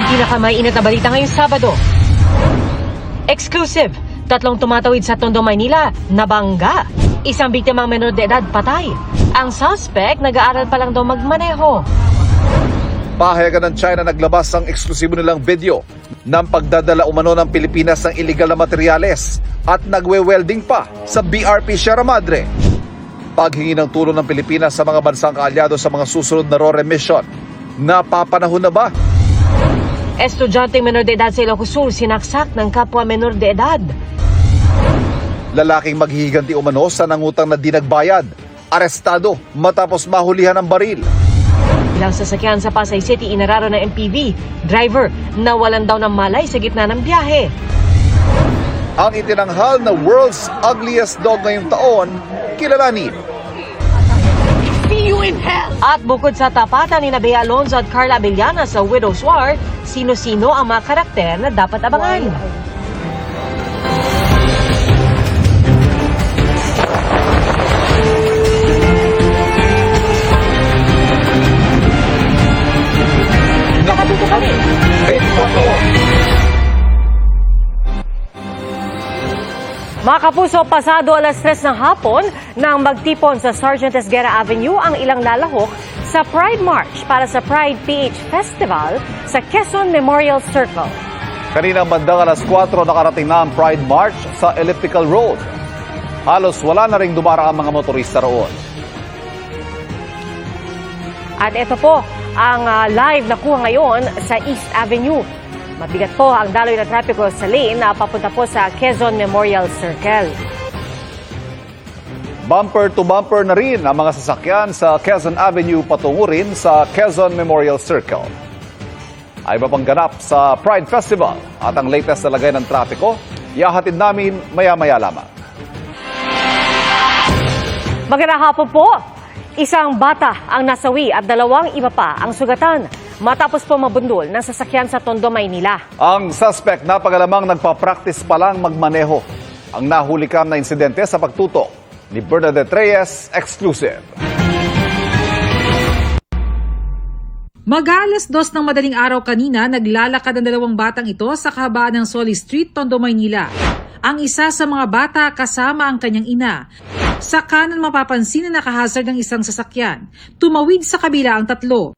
Pinakamainit na balita ngayong Sabado. Exclusive, 3 tumatawid sa Tondo, Maynila, nabangga. Isang biktimang menor de edad patay. Ang suspect nag-aaral pa lang daw magmaneho. Pahayagan ng China naglabas ang eksklusibo nilang video ng pagdadala umano ng Pilipinas ng iligal na materyales at nagwe-welding pa sa BRP Sierra Madre. Paghingi ng tulong ng Pilipinas sa mga bansang kaalyado sa mga susunod na RORE mission. Napapanahon na ba? Estudyanteng menor de edad sa Ilocos Sur sinaksak ng kapwa menor de edad. Lalaking maghihiganti umano sa nangutang na di nagbayad. Arestado matapos mahulihan ng baril. Ilang sasakyan sa Pasay City inararo ng MPV. Driver nawalan daw ng malay sa gitna ng biyahe. Ang itinanghal na world's ugliest dog ngayong taon, kilalanin. See you in hell! At bukod sa tapatan ni Bea Alonzo at Carla Abellana sa Widow's War, sino-sino ang mga karakter na dapat abangan? Nakatuto kami! Mga kapuso, pasado alas 3 ng hapon nang magtipon sa Sergeant Esguerra Avenue ang ilang lalahok sa Pride March para sa Pride PH Festival sa Quezon Memorial Circle. Kaninang bandang alas 4 nakarating na ang Pride March sa Elliptical Road. Halos wala na ring dumaraang mga motorista roon. At ito po ang live na kuha ngayon sa East Avenue. Mabigat po ang daloy na trapiko sa lane na papunta po sa Quezon Memorial Circle. Bumper to bumper na rin ang mga sasakyan sa Quezon Avenue patungo rin sa Quezon Memorial Circle. Ay iba pang ganap sa Pride Festival at ang latest na lagay ng trapiko, ihahatid namin maya-maya lamang. Magandang hapon po! Isang bata ang nasawi at 2 iba pa ang sugatan matapos po mabundol ng sasakyan sa Tondo, Maynila. Ang suspect na pagalamang nagpa-practice pa lang magmaneho. Ang nahulikam na insidente sa pagtutok ni Bernadette Reyes, exclusive. Mag-alas 2 ng madaling araw kanina, naglalakad ang 2 batang ito sa kahabaan ng Solis Street, Tondo, Maynila. Ang isa sa mga bata kasama ang kanyang ina. Sa kanan mapapansin na nakahazard ng isang sasakyan. Tumawid sa kabila ang 3.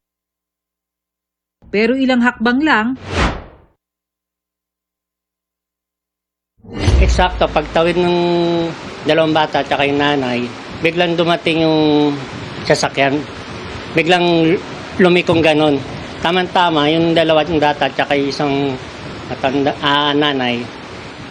Pero ilang hakbang lang, eksakto, pagtawid ng 2 bata at yung nanay, biglang dumating yung sasakyan. Biglang lumikong ganon. Tama-tama, yung 2 bata at isang nanay,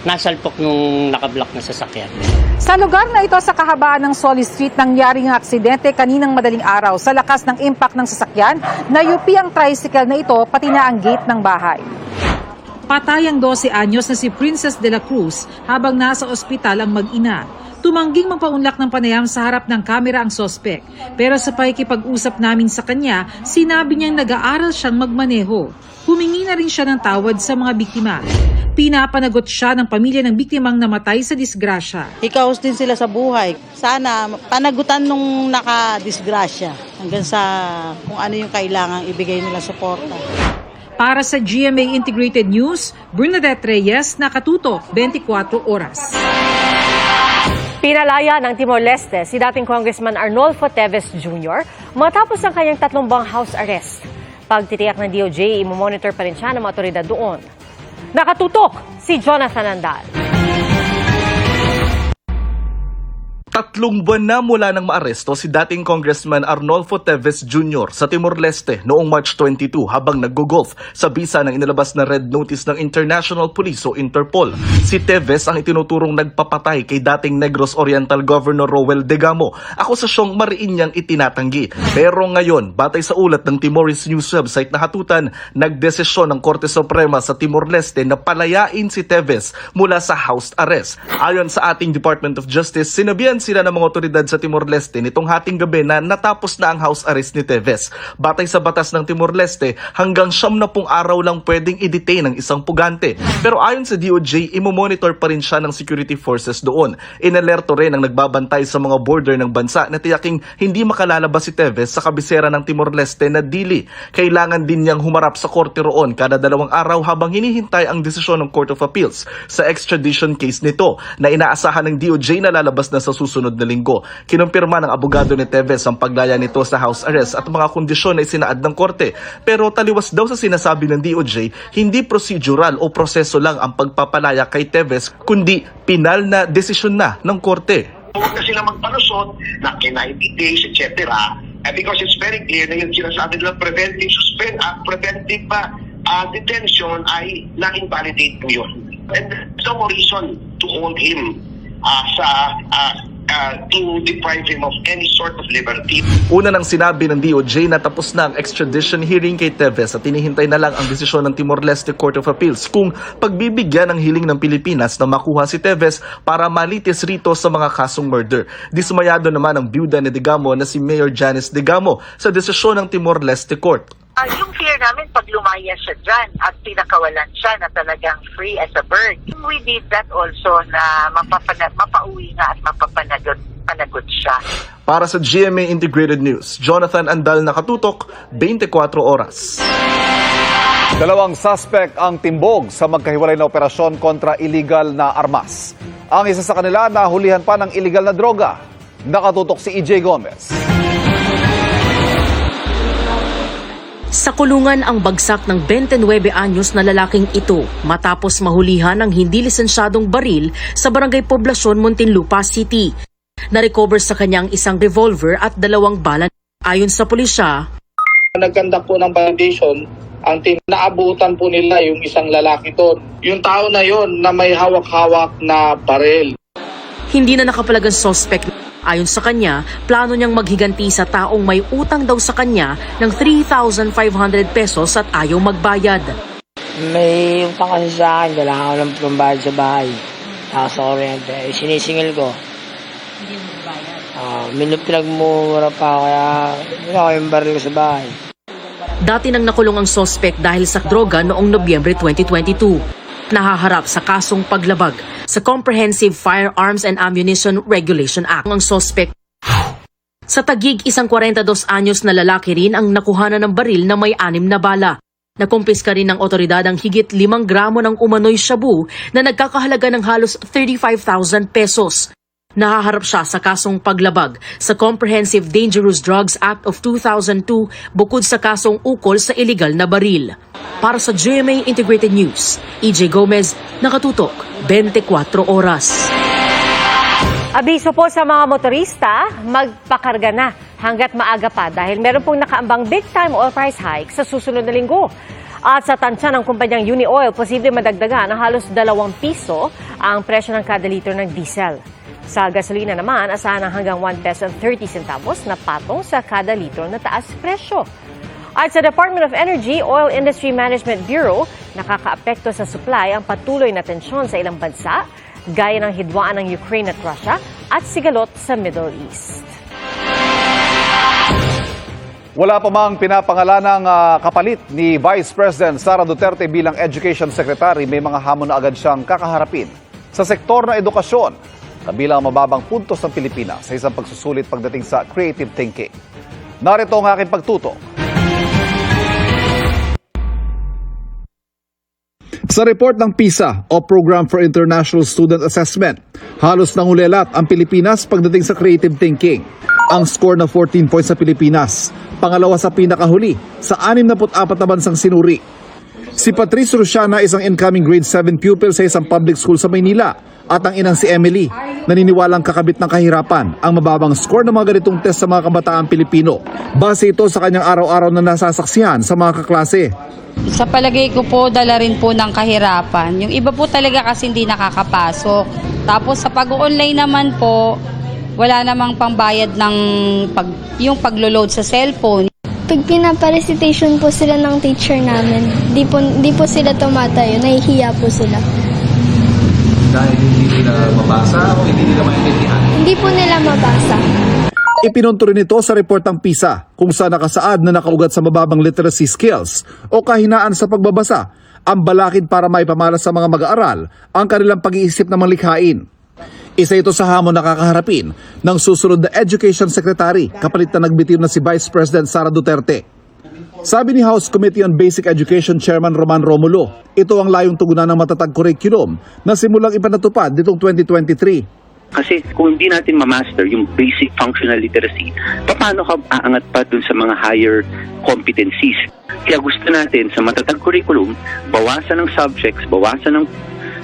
nasalpok nung nakablock na sasakyan. Sa lugar na ito sa kahabaan ng Solis Street, nangyaring aksidente kaninang madaling araw. Sa lakas ng impact ng sasakyan, nayupi ang tricycle na ito pati na ang gate ng bahay. patay ang 12 anyos na si Princess de la Cruz habang nasa ospital ang mag-ina. Tumangging magpaunlak ng panayam sa harap ng kamera ang sospek. Pero sa pakikipag-usap namin sa kanya, sinabi niyang nag-aaral siyang magmaneho. Humingi na rin siya ng tawad sa mga biktima. Pinapanagot siya ng pamilya ng biktimang namatay sa disgrasya. Ikaos din sila sa buhay. Sana panagutan nung nakadisgrasya hanggang sa kung ano yung kailangang ibigay nila suporta. Para sa GMA Integrated News, Bernadette Reyes, nakatutok 24 oras. Pinalaya ng Timor-Leste si dating Congressman Arnolfo Teves Jr. matapos ang kanyang 3 buwang house arrest. Pagtitiyak ng DOJ, imomonitor pa rin siya ng mga otoridad doon. Nakatutok si Jonathan Andal. 3 buwan na mula nang maaresto si dating Congressman Arnolfo Teves Jr. sa Timor-Leste noong March 22 habang nag-golf sa bisa ng inilabas na red notice ng International Police o Interpol. Si Teves ang itinuturong nagpapatay kay dating Negros Oriental Governor Roel Degamo, akusasyong mariin niyang itinatanggi. Pero ngayon, batay sa ulat ng Timorese News website na hatutan, nagdesisyon ng Korte Suprema sa Timor-Leste na palayain si Teves mula sa house arrest. Ayon sa ating Department of Justice, sinabihan sila ng mga otoridad sa Timor-Leste nitong hating gabi na natapos na ang house arrest ni Teves. Batay sa batas ng Timor-Leste, hanggang 70 araw lang pwedeng i-detain ang isang pugante. Pero ayon sa DOJ, imomonitor pa rin siya ng security forces doon. Inalerto rin ang nagbabantay sa mga border ng bansa na tiyaking hindi makalalabas si Teves sa kabisera ng Timor-Leste na Dili. Kailangan din niyang humarap sa korte roon kada 2 araw habang hinihintay ang desisyon ng Court of Appeals sa extradition case nito na inaasahan ng DOJ na lalabas na sa susunod na linggo. Kinumpirma ng abogado ni Teves ang paglaya nito sa house arrest at mga kondisyon na isinaad ng korte. Pero taliwas daw sa sinasabi ng DOJ, hindi procedural o proseso lang ang pagpapalaya kay Teves, kundi pinal na desisyon na ng korte. Huwag na sila magpalusot na 90 days, etc. Because it's very clear na yung sinasabi nila preventive detention ay na-invalidate po yun. And there's no reason to hold him to deprive him of any sort of liberty. Una nang sinabi ng DOJ na tapos na ang extradition hearing kay Teves at tinihintay na lang ang desisyon ng Timor-Leste Court of Appeals kung pagbibigyan ng hiling ng Pilipinas na makuha si Teves para malitis rito sa mga kasong murder. Dismayado naman ang byuda ni Digamo na si Mayor Janice Digamo sa desisyon ng Timor-Leste Court. Yung fear namin pag lumaya siya dyan at pinakawalan siya na talagang free as a bird. We did that also na mapauwi nga at mapapanagot siya. Para sa GMA Integrated News, Jonathan Andal, nakatutok, 24 oras. 2 suspect ang timbog sa magkahiwalay na operasyon kontra illegal na armas. Ang isa sa kanila nahulihan pa ng illegal na droga. Nakatutok si EJ Gomez. Sa kulungan ang bagsak ng 29 anyos na lalaking ito matapos mahulihan ng hindi lisensyadong baril sa Barangay Poblacion, Muntinlupa City. Na-recover sa kanyang isang revolver at 2 bala. Ayon sa pulisya, nagkandak po ng validation, ang naabutan po nila yung isang lalaki doon. Yung tao na yon na may hawak-hawak na baril. Hindi na nakapalag ang suspect. Ayon sa kanya, plano niyang maghiganti sa taong may utang daw sa kanya ng 3,500 pesos at ayaw magbayad. May utang kasi sa akin, kailangan ko lang pambayad sa bahay. Sa kuryente, sinisingil ko. Hindi mo magbayad? Pinagmumura pa ako, kaya wala ko yung baril ko sa bahay. Dati nang nakulong ang suspect dahil sa droga noong Nobyembre 2022. Nahaharap sa kasong paglabag sa Comprehensive Firearms and Ammunition Regulation Act. Ang suspect sa Taguig, isang 42 anyos na lalaki rin ang nakuhanan ng baril na may 6 na bala. Nakumpiska rin ng otoridad ang higit 5 gramo ng umano'y shabu na nagkakahalaga ng halos 35,000 pesos. Nahaharap siya sa kasong paglabag sa Comprehensive Dangerous Drugs Act of 2002 bukod sa kasong ukol sa illegal na baril. Para sa GMA Integrated News, EJ Gomez, nakatutok, 24 oras. Abiso po sa mga motorista, magpakarga na hanggat maaga pa dahil meron pong nakaambang big-time oil price hike sa susunod na linggo. At sa tansya ng kumpanyang Unioil, posible madagdagan ng halos 2 piso ang presyo ng kada litro ng diesel. Sa gasolina naman, asahan ng hanggang 1 peso and 30 centavos na patong sa kada litro na taas presyo. At sa Department of Energy, Oil Industry Management Bureau, nakakaapekto sa supply ang patuloy na tensyon sa ilang bansa, gaya ng hidwaan ng Ukraine at Russia at sigalot sa Middle East. Wala pa mang pinapangalanang kapalit ni Vice President Sara Duterte bilang Education Secretary, may mga hamon na agad siyang kakaharapin sa sektor ng edukasyon, kabilang mababang puntos ng Pilipinas sa isang pagsusulit pagdating sa creative thinking. Narito ang aking pagtutok. Sa report ng PISA o Program for International Student Assessment, halos nangulelat ang Pilipinas pagdating sa creative thinking. Ang score na 14 points sa Pilipinas, pangalawa sa pinakahuli sa 64 na bansang sinuri. Si Patrice Rusiana, isang incoming grade 7 pupil sa isang public school sa Maynila, at ang inang si Emily, naniniwalang kakabit ng kahirapan ang mababang score ng mga ganitong test sa mga kabataang Pilipino. Base ito sa kanyang araw-araw na nasasaksihan sa mga kaklase. Sa palagay ko po, dala rin po ng kahirapan. Yung iba po talaga kasi hindi nakakapasok. Tapos sa pag-online naman po, wala namang pambayad ng yung paglo-load sa cellphone. Pag pinapa-recitation po sila ng teacher namin, di po sila tumatayo, nahihiya po sila. dahil hindi nila mabasa o hindi nila maintindihan? Hindi po nila mabasa. Ipinunto rin ito sa report ng PISA kung saan nakasaad na nakaugat sa mababang literacy skills o kahinaan sa pagbabasa ang balakid para maipamalas sa mga mag-aaral ang kanilang pag-iisip na malikhain. Isa ito sa hamon na kakaharapin ng susunod na Education Secretary kapalit na nagbitiw na si Vice President Sara Duterte. Sabi ni House Committee on Basic Education Chairman Roman Romulo, ito ang layong tugunan ng matatag curriculum na simulang ipinatupad nitong 2023. Kasi kung hindi natin ma-master yung basic functional literacy, paano ka aangat pa dun sa mga higher competencies? Kaya gusto natin sa matatag curriculum, bawasan ng subjects, bawasan ng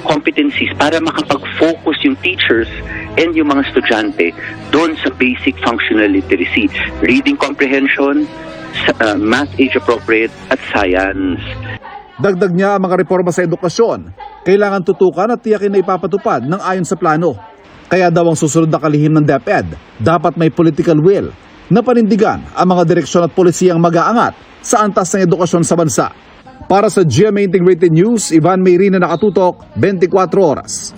competencies para makapag-focus yung teachers and yung mga estudyante doon sa basic functional literacy. Reading comprehension, math age appropriate, at science. Dagdag niya ang mga reforma sa edukasyon. Kailangan tutukan at tiyakin na ipapatupad ng ayon sa plano. Kaya daw ang susunod na kalihim ng DepEd, dapat may political will na panindigan ang mga direksyon at polisiyang mag-aangat sa antas ng edukasyon sa bansa. Para sa GMA Integrated News, Ivan Mayrina, nakatutok, 24 oras.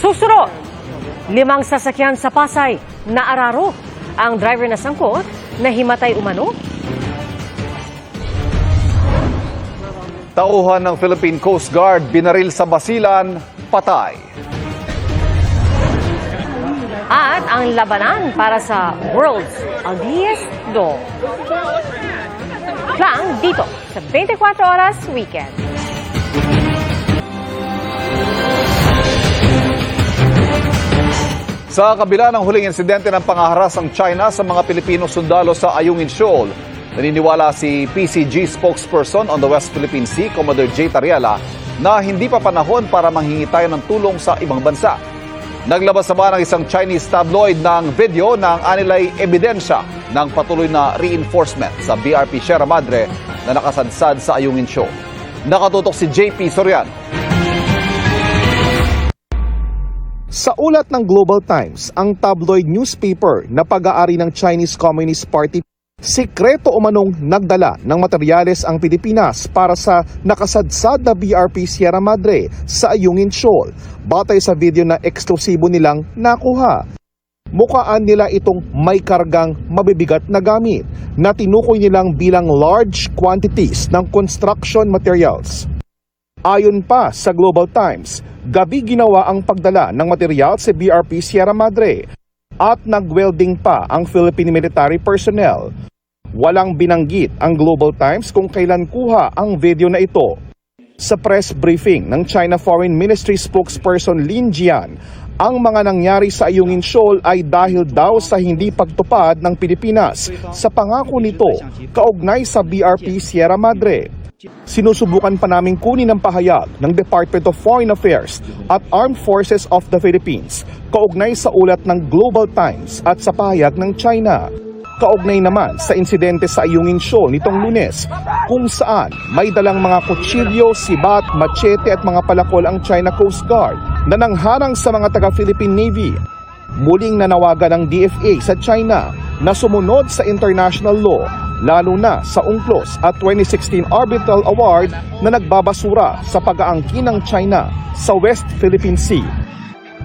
Susunod, 5 sasakyan sa Pasay na araro. Ang driver na sangkot, nahimatay umano. Tauhan ng Philippine Coast Guard, binaril sa Basilan, patay. At ang labanan para sa World's Ugliest Dog. Lang dito sa 24 Oras Weekend. Sa kabila ng huling insidente ng pangaharas ng China sa mga Pilipino sundalo sa Ayungin Shoal, naniniwala si PCG spokesperson on the West Philippine Sea, Commodore J. Tariela, na hindi pa panahon para manghingi tayo ng tulong sa ibang bansa. Naglabas naman ng isang Chinese tabloid ng video ng anilay ebidensya ng patuloy na reinforcement sa BRP Sierra Madre na nakasadsad sa Ayungin Shoal. Nakatutok si JP Soriano. Sa ulat ng Global Times, ang tabloid newspaper na pag-aari ng Chinese Communist Party, sikreto umanong nagdala ng materyales ang Pilipinas para sa nakasadsad na BRP Sierra Madre sa Ayungin Shoal, batay sa video na eksklusibo nilang nakuha. Mukhaan nila itong may kargang mabibigat na gamit na tinukoy nilang bilang large quantities ng construction materials. Ayon pa sa Global Times, gabi ginawa ang pagdala ng material sa BRP Sierra Madre at nag-welding pa ang Philippine military personnel. Walang binanggit ang Global Times kung kailan kuha ang video na ito. Sa press briefing ng China Foreign Ministry spokesperson Lin Jian, ang mga nangyari sa Ayungin Shoal ay dahil daw sa hindi pagtupad ng Pilipinas sa pangako nito kaugnay sa BRP Sierra Madre. Sinusubukan pa naming kunin ang pahayag ng Department of Foreign Affairs at Armed Forces of the Philippines kaugnay sa ulat ng Global Times at sa pahayag ng China. Kaugnay naman sa insidente sa Ayungin Shoal nitong Lunes kung saan may dalang mga kutsilyo, sibat, machete at mga palakol ang China Coast Guard na nangharang sa mga taga-Philippine Navy. Muling nanawagan ng DFA sa China na sumunod sa international law, lalo na sa UNCLOS at 2016 Arbitral Award na nagbabasura sa pag-aangkin ng China sa West Philippine Sea.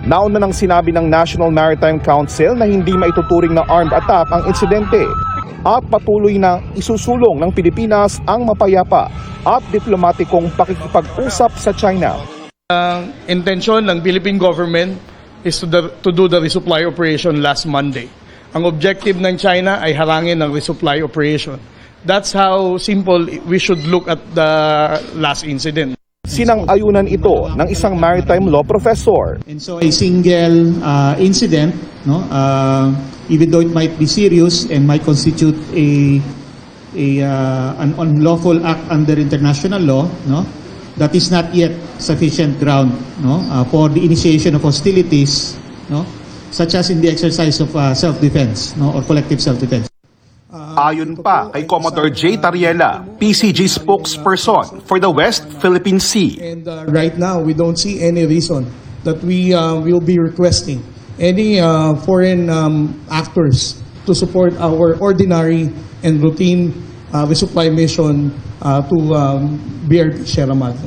Nauna nang sinabi ng National Maritime Council na hindi maituturing na armed attack ang insidente at patuloy na isusulong ng Pilipinas ang mapayapa at diplomatikong pakikipag-usap sa China. Ang intensyon ng Philippine government is to do the resupply operation last Monday. Ang objective ng China ay harangin ang resupply operation. That's how simple we should look at the last incident. Sinang-ayunan ito ng isang maritime law professor. And so a single incident, no, even though it might be serious and might constitute an unlawful act under international law, no, that is not yet sufficient ground, no, for the initiation of hostilities, no, such as in the exercise of self-defense, no, or collective self-defense. Ayon pa kay Commodore J. Tariela, PCG spokesperson for the West Philippine Sea. And right now, we don't see any reason that we will be requesting any foreign actors to support our ordinary and routine resupply mission to BRP Sierra Madre.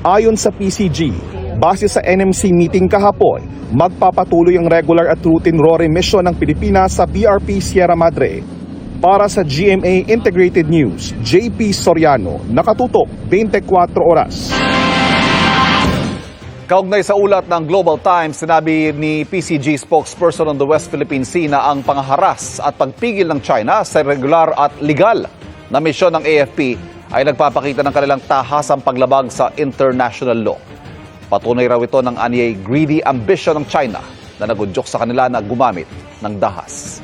Ayon sa PCG, Base sa NMC meeting kahapon, magpapatuloy ang regular at routine RORE mission ng Pilipinas sa BRP Sierra Madre. Para sa GMA Integrated News, JP Soriano, nakatutok 24 oras. Kaugnay sa ulat ng Global Times, sinabi ni PCG spokesperson on the West Philippine Sea na ang pangharas at pagpigil ng China sa regular at legal na misyon ng AFP ay nagpapakita ng kanilang tahasang paglabag sa international law. Patunay raw ito ng anyay greedy ambition ng China na nagudyok sa kanila na gumamit ng dahas.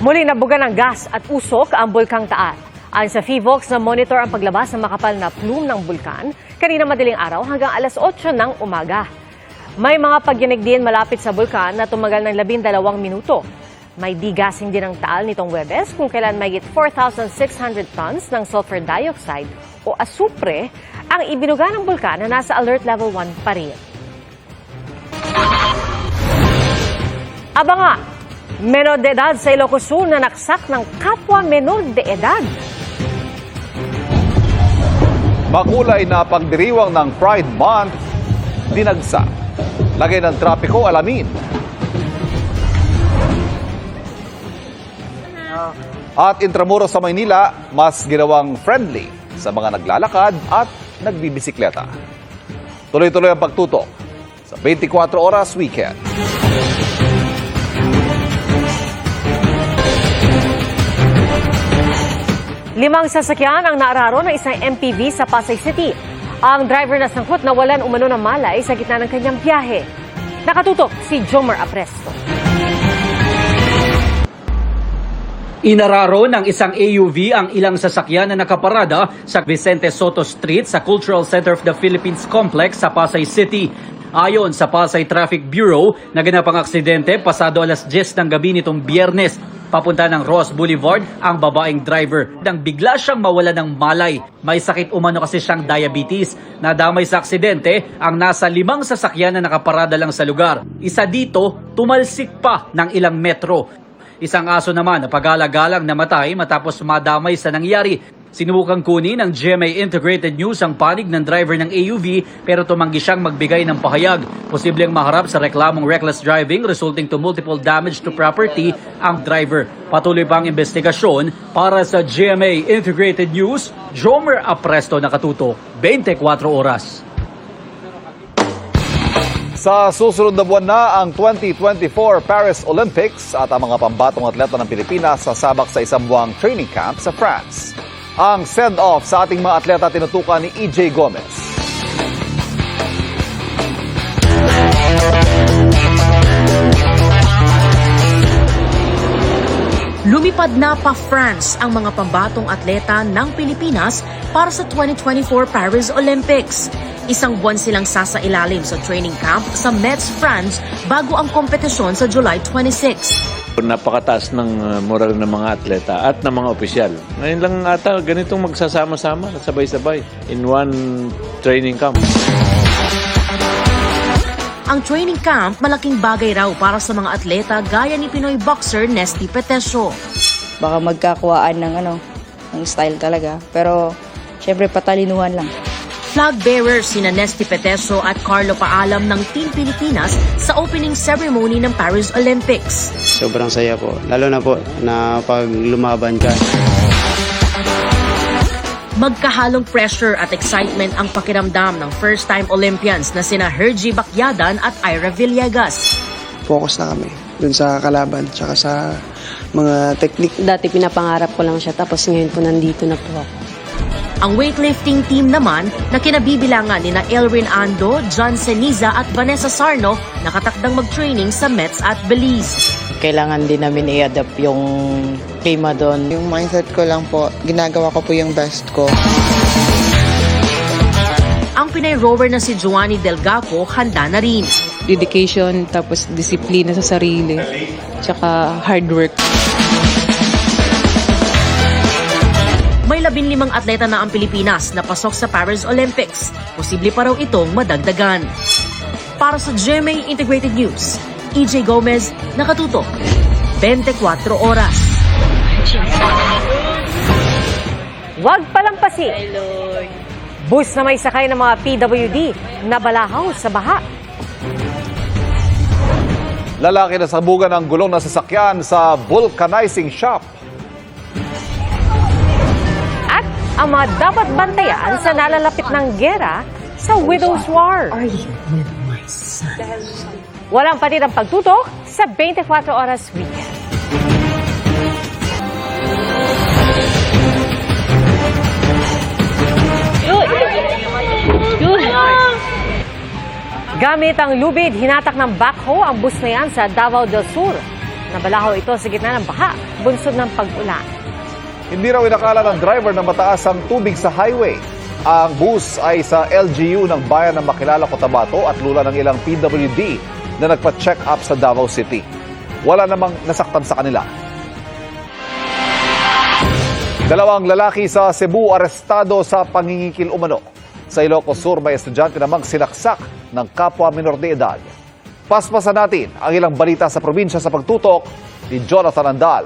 Muli nabuga ng gas at usok ang Bulkang Taal. Ayon sa PHIVOLCS na monitor ang paglabas ng makapal na plume ng bulkan kanina madaling araw hanggang alas 8 ng umaga. May mga pagyanig din malapit sa bulkan na tumagal ng 12 minuto. May digasing din ang Taal nitong Huwebes kung kailan may 4,600 tons ng sulfur dioxide o asupre ang ibinuga ng bulkan na nasa alert level 1 pa rin. Abanga, menor de edad sa Ilocos Sur na naksak ng kapwa menor de edad. Makulay na pagdiriwang ng Pride Month, dinagsa. Lagay ng trapiko, alamin. At Intramuros sa Maynila, mas ginawang friendly sa mga naglalakad at nagbibisikleta. Tuloy-tuloy ang pagtutok sa 24 Oras Weekend. Limang sasakyan ang naararo ng isang MPV sa Pasay City. Ang driver na sangkot nawalan umano ng malay sa gitna ng kanyang biyahe. Nakatutok si Jomer Apresto. Inararo ng isang AUV ang ilang sasakyan na nakaparada sa Vicente Soto Street sa Cultural Center of the Philippines Complex sa Pasay City. Ayon sa Pasay Traffic Bureau, naganap ang aksidente pasado alas 10 ng gabi nitong Biyernes. Papunta ng Ross Boulevard ang babaeng driver nang bigla siyang mawala ng malay. May sakit umano kasi siyang diabetes. Nadamay sa aksidente ang nasa 5 sasakyan na nakaparada lang sa lugar. Isa dito, tumalsik pa ng ilang metro. Isang aso naman na pag-alagalang namatay matapos madamay sa nangyari. Sinubukang kunin ng GMA Integrated News ang panig ng driver ng AUV pero tumanggi siyang magbigay ng pahayag. Posibleng maharap sa reklamong reckless driving resulting to multiple damage to property ang driver. Patuloy pa ang investigasyon. Para sa GMA Integrated News, Jomer Apresto, nakatutok 24 oras. Sa susunod na buwan na ang 2024 Paris Olympics at ang mga pambatong atleta ng Pilipinas sasabak sa isang buwang training camp sa France. Ang send-off sa ating mga atleta tinutukan ni EJ Gomez. Lumipad na pa France ang mga pambatong atleta ng Pilipinas para sa 2024 Paris Olympics. Isang buwan silang sasailalim sa training camp sa Metz, France bago ang kompetisyon sa July 26. Napakataas ng moral ng mga atleta at ng mga opisyal. Ngayon lang ata ganitong magsasama-sama, sabay-sabay in one training camp. Ang training camp malaking bagay raw para sa mga atleta gaya ni Pinoy boxer Nesty Petesio. Baka magkakuhaan ng style talaga. Pero syempre patalinuhan lang. Flag bearers sina Nesty Petesio at Carlo Paalam ng Team Pilipinas sa opening ceremony ng Paris Olympics. Sobrang saya po, lalo na po na pag lumaban ka. Magkahalong pressure at excitement ang pakiramdam ng first-time Olympians na sina Hergy Bacyadan at Ira Villegas. Focus na kami dun sa kalaban tsaka sa mga technique. Dati pinapangarap ko lang siya tapos ngayon po nandito na po ako. Ang weightlifting team naman na kinabibilangan ni na Elrin Ando, John Ceniza at Vanessa Sarno nakatakdang mag-training sa Metz at Belize. Kailangan din namin i-adapt yung klima doon. Yung mindset ko lang po, ginagawa ko po yung best ko. Ang Pinay rower na si Joanny Delgaco handa na rin. Dedication, tapos disiplina sa sarili, tsaka hard work. May 15 atleta na ang Pilipinas na pasok sa Paris Olympics. Posible pa raw itong madagdagan. Para sa GMA Integrated News, EJ Gomez, nakatutok 24 oras. Huwag palampasin Bus na may sakay ng mga PWD nabalahaw sa baha. Lalaki na sabugan ng gulong na sasakyan sa vulcanizing shop. At ang mga dapat bantayan sa nalalapit ng gera sa Widow's War. Walang patid ang pagtutok sa 24 Oras Weekend. Gamit ang lubid, hinatak ng backhoe ang bus na yan sa Davao del Sur. Nabalahaw ito sa gitna ng baha, bunsod ng pag-ulan. Hindi raw inakala ng driver na mataas ang tubig sa highway. Ang bus ay sa LGU ng bayan ng Makilala, Cotabato at lula ng ilang PWD na nagpa-check up sa Davao City. Wala namang nasaktan sa kanila. Dalawang lalaki sa Cebu arestado sa pangingikil umano. Sa Ilocos Sur, may estudyante namang sinaksak ng kapwa minor de edad. Paspasan natin ang ilang balita sa probinsya sa pagtutok ni Jonathan Andal.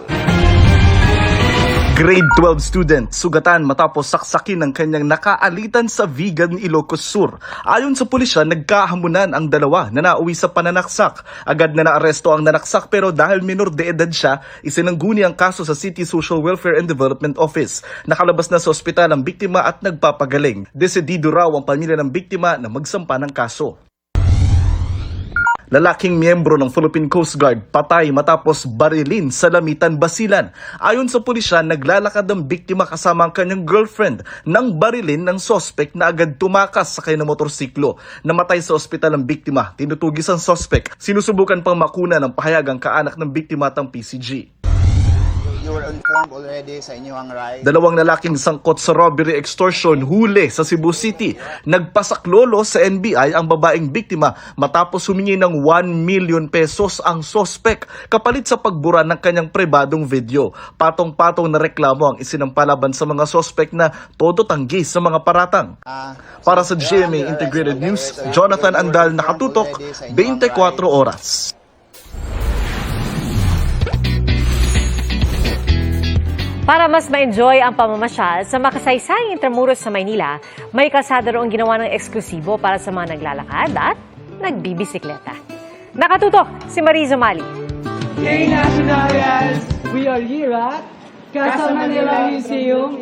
Grade 12 student, sugatan matapos saksakin ng kanyang nakaalitan sa Vigan, Ilocos Sur. Ayon sa pulisya, nagkahamunan ang dalawa na nauwi sa pananaksak. Agad na naaresto ang nanaksak pero dahil minor de edad siya, isinangguni ang kaso sa City Social Welfare and Development Office. Nakalabas na sa ospital ang biktima at nagpapagaling. Desidido raw ang pamilya ng biktima na magsampa ng kaso. Lalaking miyembro ng Philippine Coast Guard patay matapos barilin sa Lamitan, Basilan. Ayon sa pulisya, naglalakad ang biktima kasama ang kanyang girlfriend nang barilin ng sospek na agad tumakas sa kanyang motorsiklo. Namatay sa ospital ang biktima. Tinutugis ang sospek. Sinusubukan pang makuna ng pahayag ang kaanak ng biktima at ang PCG. You were informed already sa inyong ride. Dalawang lalaking sangkot sa robbery extortion huli sa Cebu City. Nagpasaklolo sa NBI ang babaeng biktima matapos humingi ng 1 million pesos ang sospek kapalit sa pagbura ng kanyang pribadong video. Patong-patong na reklamo ang isinampalaban sa mga sospek na todo tanggi sa mga paratang. Para sa GMA Integrated News, Jonathan Andal, nakatutok 24 oras. Para mas ma-enjoy ang pamamasyal sa makasaysayang Intramuros sa Maynila, may kalsada roong ginawa ng eksklusibo para sa mga naglalakad at nagbibisikleta. Nakatutok si Mariza Mali. Hey Nationalians! We are here at Casa Manila Museum.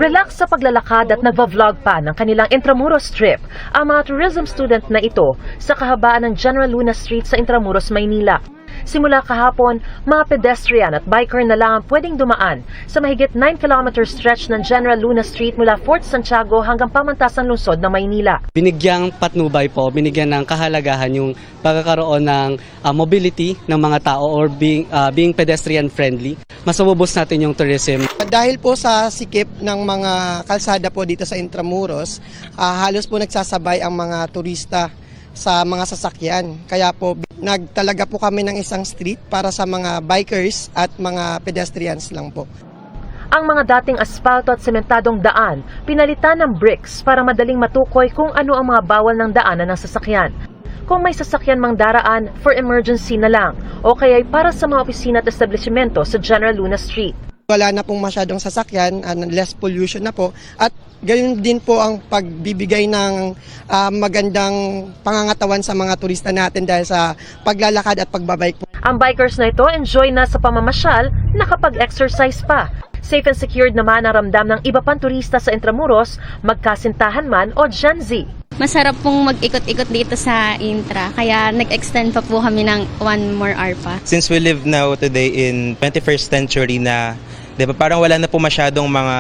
Relax sa paglalakad at nagva-vlog pa ng kanilang Intramuros trip ang mga tourism student na ito sa kahabaan ng General Luna Street sa Intramuros, Maynila. Simula kahapon, mga pedestrian at biker na lang ang pwedeng dumaan sa mahigit 9-kilometer stretch ng General Luna Street mula Fort Santiago hanggang pamantasan lungsod ng Maynila. Binigyang patnubay po, binigyan ng kahalagahan yung pagkakaroon ng mobility ng mga tao or being pedestrian friendly. Mas mabubos natin yung tourism. Dahil po sa sikip ng mga kalsada po dito sa Intramuros, halos po nagsasabay ang mga turista sa mga sasakyan. Kaya po nagtalaga po kami ng isang street para sa mga bikers at mga pedestrians lang po. Ang mga dating asfalto at sementadong daan, pinalitan ng bricks para madaling matukoy kung ano ang mga bawal ng daanan ng sasakyan. Kung may sasakyan mang daraan, for emergency na lang, o kaya'y para sa mga opisina at establishmento sa General Luna Street. Wala na pong masyadong sasakyan, less pollution na po, at gayon din po ang pagbibigay ng magandang pangangatawan sa mga turista natin dahil sa paglalakad at pagbabike po. Ang bikers na ito enjoy na sa pamamasyal, nakapag-exercise pa. Safe and secured naman ang ramdam ng iba pang turista sa Intramuros, magkasintahan man o Gen Z. Masarap pong mag-ikot-ikot dito sa Intra, kaya nag-extend pa po kami ng 1 more hour pa. Since we live now today in 21st century na, di ba, parang wala na po masyadong mga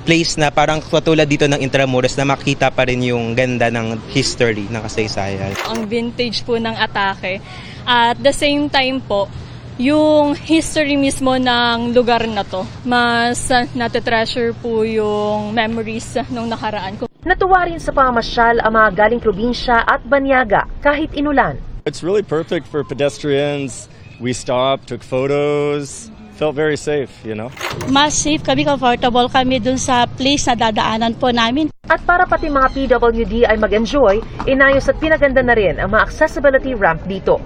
place na parang katulad dito ng Intramuros na makita pa rin yung ganda ng history ng kasaysayan. Ang vintage po ng Atake. At the same time po, yung history mismo ng lugar na to, mas natetreasure po yung memories nung nakaraan. Natuwa rin sa pamamasyal ang mga galing probinsya at banyaga kahit inulan. It's really perfect for pedestrians. We stopped, took photos, felt very safe, you know. Mas safe kami, comfortable kami dun sa place na dadaanan po namin. At para pati mga PWD ay mag-enjoy, inayos at pinaganda na rin ang mga accessibility ramp dito.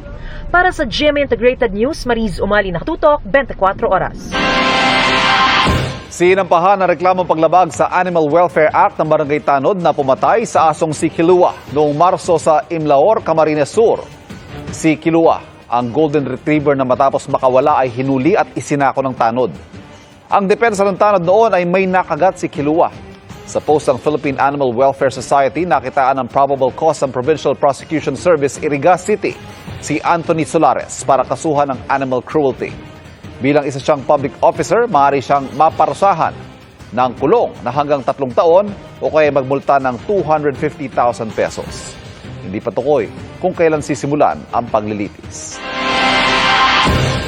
Para sa GMA Integrated News, Mariz Umali, nakatutok 24 oras. Sinampahan ang reklamong paglabag sa Animal Welfare Act ng Barangay Tanod na pumatay sa asong si Kilua noong Marso sa Imlaor, Camarines Sur. Si Kilua, ang golden retriever na matapos makawala ay hinuli at isinako ng tanod. Ang depensa ng tanod noon ay may nakagat si Kilua. Sa post ng Philippine Animal Welfare Society, nakitaan ng probable cause ng Provincial Prosecution Service Iriga City, si Anthony Solares, para kasuhan ng animal cruelty. Bilang isa siyang public officer, maaari siyang maparusahan ng kulong na hanggang 3 taon o kaya magmulta ng 250,000 pesos. Hindi patukoy kung kailan sisimulan ang paglilitis.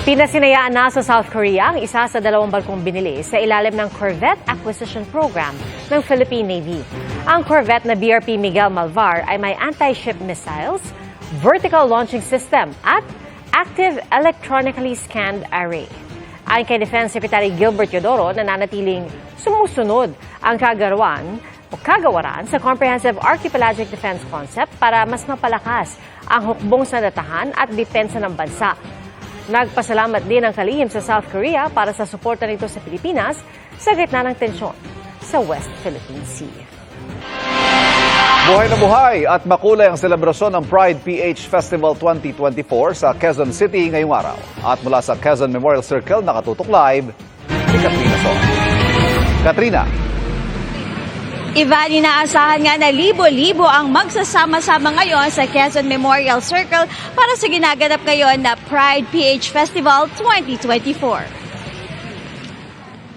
Pinasinayaan na sa South Korea ang isa sa 2 barkong binili sa ilalim ng Corvette Acquisition Program ng Philippine Navy. Ang Corvette na BRP Miguel Malvar ay may anti-ship missiles, vertical launching system at active electronically scanned array. Ayon kay Defense Secretary Gilbert Teodoro, nananatiling sumusunod ang kagawaran sa Comprehensive Archipelagic Defense Concept para mas mapalakas ang hukbong sandatahan at depensa ng bansa. Nagpasalamat din ang kalihim sa South Korea para sa suporta nito sa Pilipinas sa gitna ng tensyon sa West Philippine Sea. Buhay na buhay at makulay ang selebrasyon ng Pride PH Festival 2024 sa Quezon City ngayong araw. At mula sa Quezon Memorial Circle, nakatutok live si Katrina Son. Katrina. Ivan, inaasahan nga na libo-libo ang magsasama-sama ngayon sa Quezon Memorial Circle para sa ginaganap ngayon na Pride PH Festival 2024.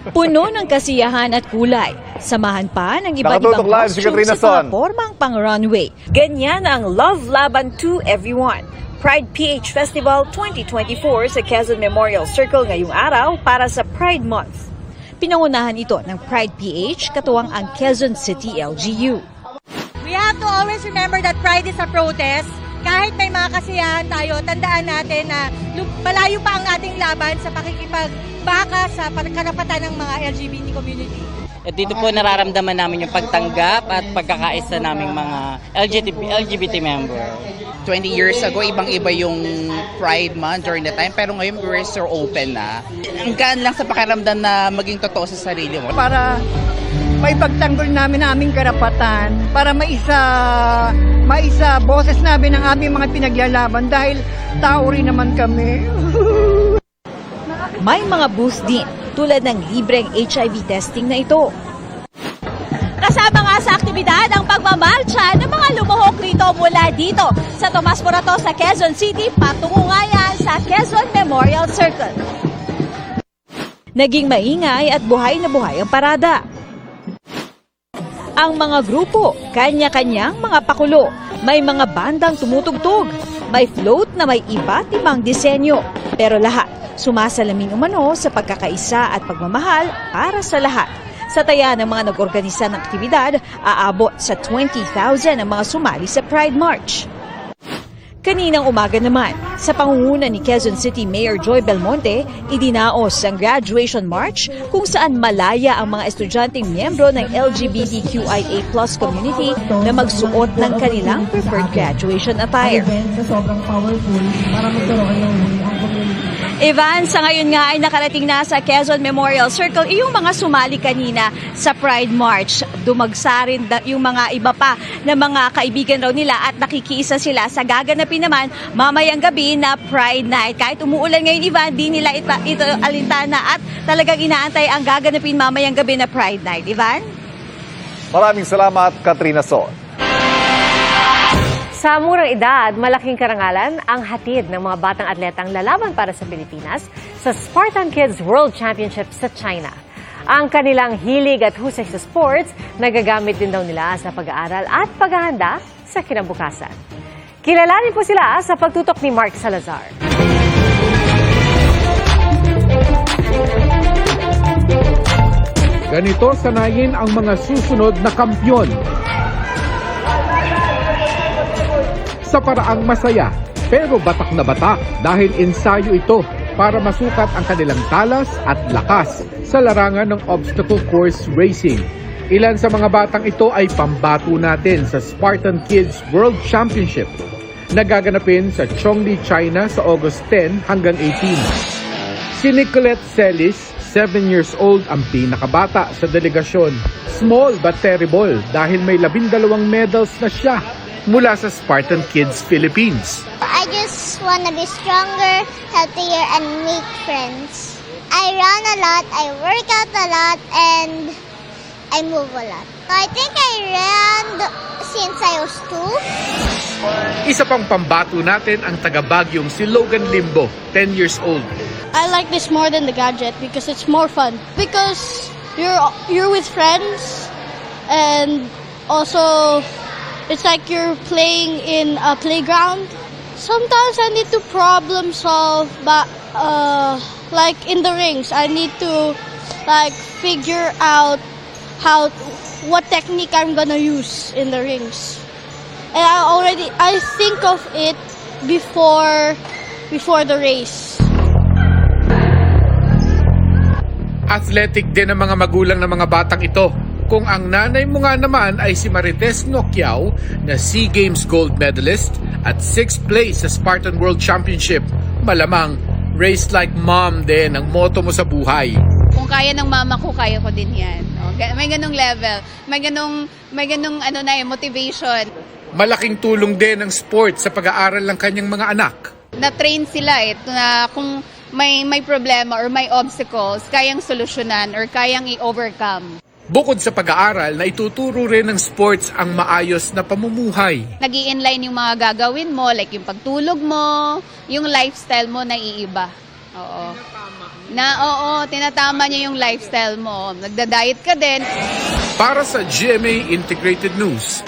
Puno ng kasiyahan at kulay. Samahan pa ng iba't ibang costumes sa mga formang pang-runway. Ganyan ang Love Laban to Everyone. Pride PH Festival 2024 sa Quezon Memorial Circle ngayong araw para sa Pride Month. Pinangunahan ito ng Pride PH katuwang ang Quezon City LGU. We have to always remember that Pride is a protest. Kahit may mga kasiyahan tayo, tandaan natin na malayo pa ang ating laban sa pakikipagbaka sa karapatan ng mga LGBT community. At dito po nararamdaman namin yung pagtanggap at pagkakaisa naming mga LGBT member. 20 years ago, ibang-iba yung Pride Month during the time, pero ngayon we're so open na. Ang gaan lang sa pakiramdam na maging totoo sa sarili mo. Para may pagtanggol namin ang aming karapatan, para maisa boses namin ang aming mga pinaglalaban dahil tao rin naman kami. May mga booth din tulad ng libreng HIV testing na ito. Kasama nga sa aktibidad ang pagmamarcha ng mga lumuhok rito mula dito sa Tomas Morato sa Quezon City patungo nga yan sa Quezon Memorial Circle. Naging maingay at buhay na buhay ang parada. Ang mga grupo, kanya-kanyang mga pakulo, may mga bandang tumutugtog, may float na may iba't ibang disenyo, pero lahat sumasalamin umano sa pagkakaisa at pagmamahal para sa lahat. Sa taya ng mga nag-organisa ng aktibidad, aabot sa 20,000 ang mga sumali sa Pride March. Kaninang umaga naman, sa pangunguna ni Quezon City Mayor Joy Belmonte, idinaos ang graduation march kung saan malaya ang mga estudyanteng miyembro ng LGBTQIA+ community na magsuot ng kanilang preferred graduation attire. Ivan, sa ngayon nga ay nakarating na sa Quezon Memorial Circle yung mga sumali kanina sa Pride March. Dumagsa rin yung mga iba pa na mga kaibigan raw nila at nakikiisa sila sa gaganapin naman mamayang gabi na Pride Night. Kahit umuulan ngayon, Ivan, di nila ito alintana at talagang inaantay ang gaganapin mamayang gabi na Pride Night. Ivan? Maraming salamat, Katrina Son. Sa murang edad, malaking karangalan ang hatid ng mga batang atletang lalaban para sa Pilipinas sa Spartan Kids World Championship sa China. Ang kanilang hilig at husay sa sports, nagagamit din daw nila sa pag-aaral at paghahanda sa kinabukasan. Kilalanin po sila sa pagtutok ni Mark Salazar. Ganito sanayin ang mga susunod na kampyon. Sa paraang masaya, pero batak na batak dahil ensayo ito para masukat ang kanilang talas at lakas sa larangan ng obstacle course racing. Ilan sa mga batang ito ay pambato natin sa Spartan Kids World Championship na gaganapin sa Chongli, China sa August 10 hanggang 18. Si Nicolette Celis, 7 years old ang pinakabata sa delegasyon. Small but terrible dahil may 12 medals na siya mula sa Spartan Kids Philippines. I just want to be stronger, healthier, and make friends. I run a lot, I work out a lot, and I move a lot. I think I ran since I was 2. Isa pang pambato natin ang taga-Baguiong si Logan Limbo, 10 years old. I like this more than the gadget because it's more fun. Because you're with friends, and also it's like you're playing in a playground. Sometimes I need to problem solve, but like in the rings, I need to like figure out what technique I'm gonna use in the rings. And I think of it before the race. Athletic din ang mga magulang ng mga batang ito. Kung ang nanay mo nga naman ay si Marites Noquiao na SEA Games gold medalist at 6th place sa Spartan World Championship, malamang race like mom din ang motto mo sa buhay. Kung kaya ng mama ko, kaya ko din yan. May ganung level, may ganung motivation. Malaking tulong din ang sport sa pag-aaral ng kanyang mga anak. Na-train sila na kung may problema or may obstacles, kayang solusyonan or kayang i-overcome. Bukod sa pag-aaral, na ituturo rin ng sports ang maayos na pamumuhay. Nag-i-inline yung mga gagawin mo, like yung pagtulog mo, yung lifestyle mo na iiba. Oo. Tinatama niya yung lifestyle mo. Nagda-diet ka din. Para sa GMA Integrated News,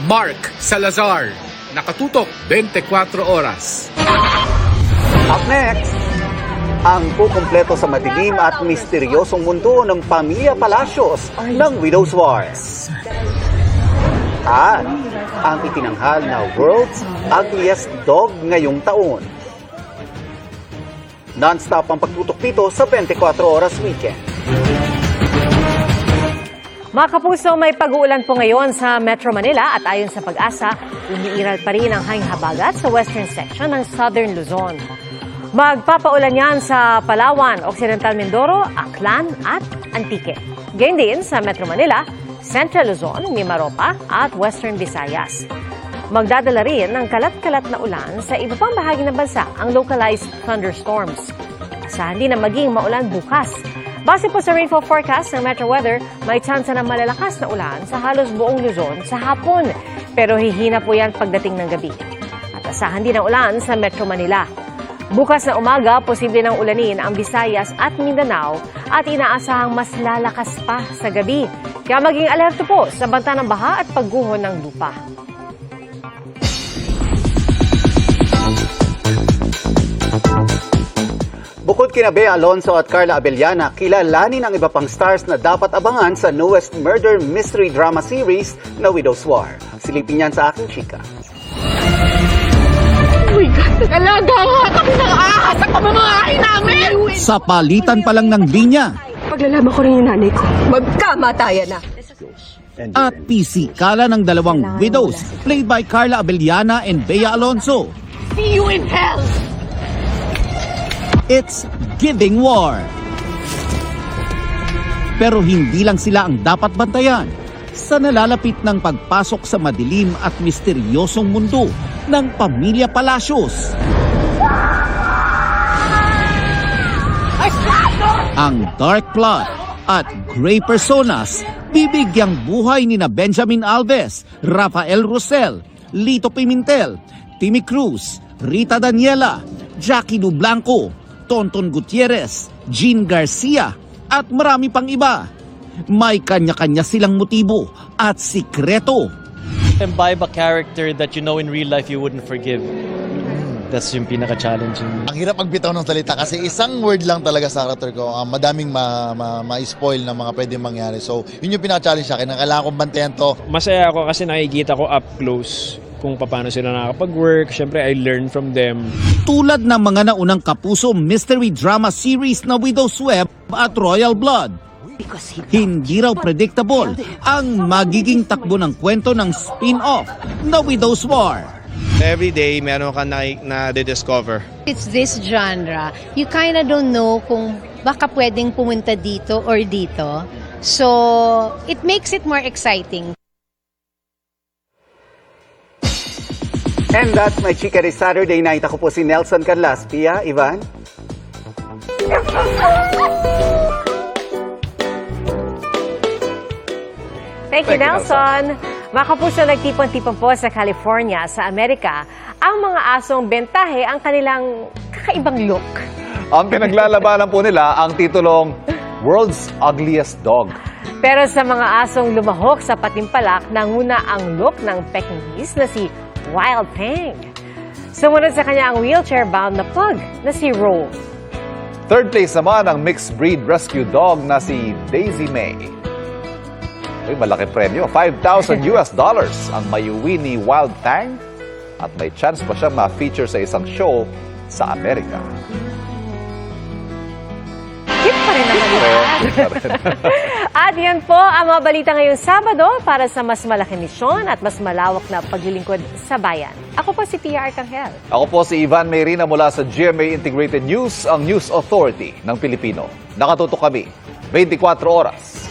Mark Salazar, nakatutok 24 oras. Up next, ang kukumpleto sa madilim at misteryosong mundo ng Pamilya Palacios ng Widow's War. At ang itinanghal na World's Ugliest Dog ngayong taon. Non-stop ang pagtutok dito sa 24 Oras Weekend. Mga kapuso, may pag-uulan po ngayon sa Metro Manila at ayon sa Pag-asa, umiiral pa rin ang hanging habagat sa western section ng Southern Luzon. Magpapaulan yan sa Palawan, Occidental Mindoro, Aklan at Antique. Gayun din sa Metro Manila, Central Luzon, Mimaropa at Western Visayas. Magdadala rin ng kalat-kalat na ulan sa iba pang bahagi ng bansa ang localized thunderstorms. Asahan din na maging maulan bukas. Base po sa rainfall forecast ng Metro Weather, may tsansa ng malalakas na ulan sa halos buong Luzon sa hapon. Pero hihina po yan pagdating ng gabi. At asahan din ng ulan sa Metro Manila. Bukas na umaga, posible ng ulanin ang Visayas at Mindanao at inaasahang mas lalakas pa sa gabi. Kaya maging alerto po sa banta ng baha at pagguho ng lupa. Bukod kina Bea Alonzo at Carla Abellana, kilalanin ang iba pang stars na dapat abangan sa newest murder mystery drama series na Widow's War. Silipin yan sa aking chika. Oh my God! Nagalaga nga kami ng ahas sa pamamahay namin! Sa palitan pa lang ng linya. Paglalaman ko rin yung nanay ko, magkamatayan na. At pisikala ng dalawang widows, played by Carla Abellana and Bea Alonzo. See you in hell! It's Giving War. Pero hindi lang sila ang dapat bantayan sa nalalapit ng pagpasok sa madilim at misteryosong mundo ng Pamilya Palacios. Ang dark plot at gray personas bibigyang buhay ni na Benjamin Alves, Rafael Rosel, Lito Pimentel, Timmy Cruz, Rita Daniela, Jackie Du Blanco, Tonton Gutierrez, Jean Garcia at marami pang iba. May kanya-kanya silang motibo at sikreto. Imbibe a character that you know in real life you wouldn't forgive. That's yung pinaka-challenging. Ang hirap magbitaw ng salita kasi isang word lang talaga sa character ko. Madaming ma-spoil na mga pwedeng mangyari. So, yun yung pinaka-challenge sa akin. Kailangan kong bantayan to. Masaya ako kasi nakikita ko up close kung paano sila nakakapag-work. Siyempre, I learn from them. Tulad ng mga naunang kapuso mystery drama series na Widow's Web at Royal Blood. Hindi raw predictable ang magiging takbo ng kwento ng spin-off na Widow's War. Every day, meron ka na discover. It's this genre. You kinda don't know kung baka pwedeng pumunta dito or dito. So, it makes it more exciting. And that's my Chika Day Saturday night. Ako po si Nelson Carlas. Pia, Ivan? Thank you, Nelson. Mga kapuso, nagtipon-tipon po sa California, sa Amerika, ang mga asong bentahe ang kanilang kakaibang look. Ang pinaglalabanan po nila ang titulong World's Ugliest Dog. Pero sa mga asong lumahok sa patimpalak, nanguna ang look ng Pekingese na si Wild Thing. Sumunod sa kanya ang wheelchair-bound na pug na si Roll. Third place naman ang mixed breed rescue dog na si Daisy May. Uy, malaki premyo. $5,000 ang mayuwi ni Wild Thing at may chance pa siya ma-feature sa isang show sa Amerika. Cute pa rin naman yan. At yan po ang mga balita ngayong Sabado para sa mas malaking misyon at mas malawak na paglilingkod sa bayan. Ako po si Pia Arcangel. Ako po si Ivan Mayrina mula sa GMA Integrated News, ang News Authority ng Pilipino. Nakatutok kami 24 oras.